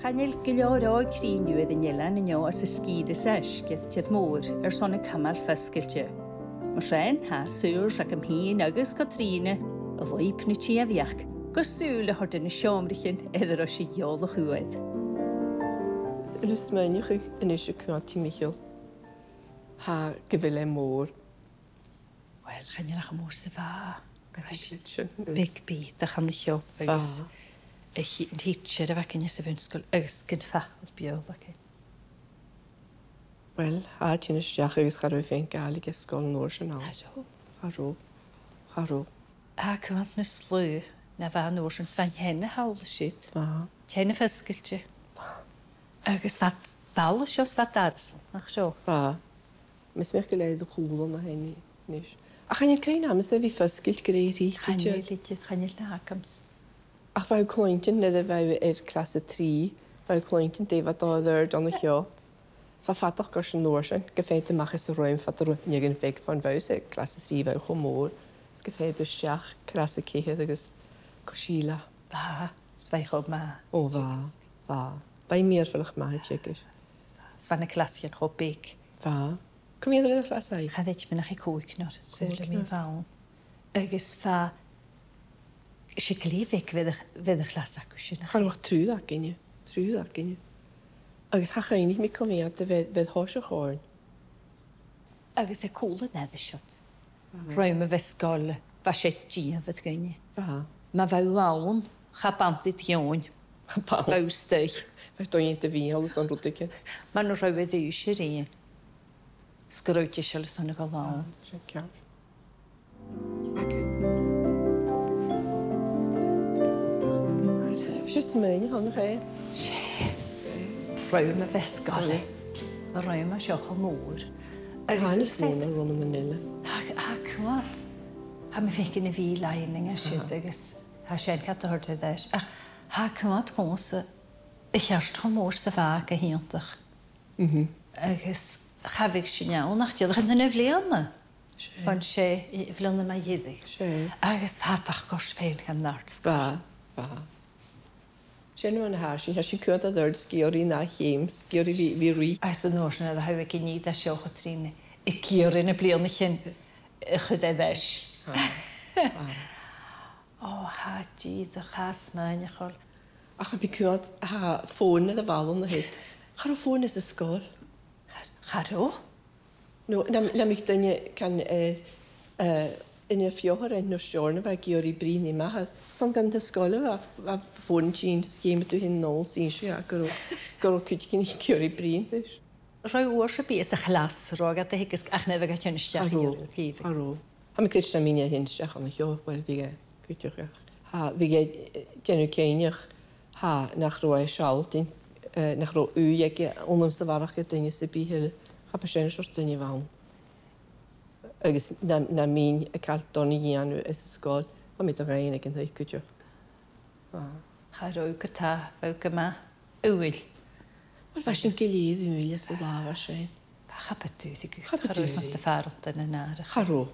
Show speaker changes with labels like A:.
A: Chanel gileorá críniú in Jelan in as a skíde sesket tiad mór sonna camal feskelte. Mar sein ha súr ac am hín agus Katrine a leipni tí a bhiach gur súla hort in seomrichin idir a si jólach uaid.
B: Ilus meinich in is cwanti Michael. Ha gyfile mór.
A: Wel, chanel ach mór sa fa. Big beat a chan licio agus yn teacher a fecyn ys y fynsgol agus gyn ffahod biol ac ein.
B: Wel, ha ti'n ysdiach agus charw fe'n gael i gysgol nôr sy'n awr. Charw.
A: A cwant na slw na fa nôr sy'n sfaen hen y hawl y sydd. Tien y ffysgol ti. Agus fat bal o sios fat arsl, ach sio.
B: Mis mech geleid o chwlo na hen nis. A chan i'n cael am ysaf i ffysgol greu rhi?
A: Chanel na hacams.
B: Ach fawr cloentyn nid fawr clase 3, fawr cloentyn defa doedd don y chio. Sfa fatach gos yn nôr sy'n, gyffeid y machus y roi'n fat yr nid yn feg fan fawr sy'n clase 3 fawr chw môr. Gyffeid y siach clase cehydd agos cosila.
A: Sfaich o ma.
B: O fa. Bai mir ffylach ma hydjegir.
A: Sfan y clasi yn chw big.
B: Cwm iedd yn y clasau?
A: Haddech mynd a'ch i cwig nôr, sy'n mi fawn. Agus fa... Ysio glifig fydd y chlas ac wysyn.
B: Chan wach trwyd ac un i. Agus ha chainig mi cofiad dy fydd hos o chorn.
A: Agus e cwl yn edrych siot. Rwy mae fesgol fa siet gia fydd gynnu. Mae fe wawn, cha bandit iawn. Fe wstych.
B: Fe do'n dy fi halws o'n rwdig.
A: Mae nhw rhoi wedi eisiau un. Sgyrwyd eisiau lys o'n y golawn.
B: Sian ciawr. Just mynd hon chi.
A: Rwy mae fesgol. Rwy mae sioch o môr.
B: Hanes môr yn rwm yn y nile.
A: A cwad. Ha mi fecyn i fi laining a sydd agos ha sien cat o hwrt edrych. Ha cwad gwrs y chyrst o môr sa fa ac a hiantach. Agos chafig sy'n iawn ach diolch yn y fleon na. Fan se fleon yma ieddig. Agos fatach gors fein gan nart.
B: Sian yma'n hasin, ha sy'n cwyd a ddyrd sgiori na chym, sgiori fi rwy.
A: A sy'n nôr sy'n edrych hawig i ni da sioch o trin. Y gior yn y blion eich yn chyd edrych. O, ha dyd o chas ma'n eich ol.
B: Ach, fi cwyd ha ffôn ydd y falon na hyd. Charo ffôn ys ysgol?
A: Charo?
B: No, na mi gdynnu can yn y fiohor yn y siorna fe giori brin i ma. Sam gan ysgol a ffôn ti'n sgym ydw hyn nôl sy'n siarad gyrw cwyd gyn i giori brin.
A: Rwy oes y bys a chlas rog a dy hygys ach nefeg a ti'n ysdiach i
B: Aro. Ha mi glitch na mi'n hyn ysdiach ond yo, wel fi ge cwydioch eich. Ha fi ge genw ceinioch ha nach roi sial dyn nach roi yw ag onam safarach gyda ni sy'n byhyr ha pasien sios dyn i fawn. Agus na mi'n y cael doni ian ys ysgol a mi da gain ag yn ddau cwydioch.
A: Ha rwy gyda fawr gyma ywyl.
B: Wel, fa sy'n gilydd yn wyl ys y lafa sy'n.
A: Fa chabydwyd i gwyd. Charw sy'n dy ffarod yn y nar.
B: Charw.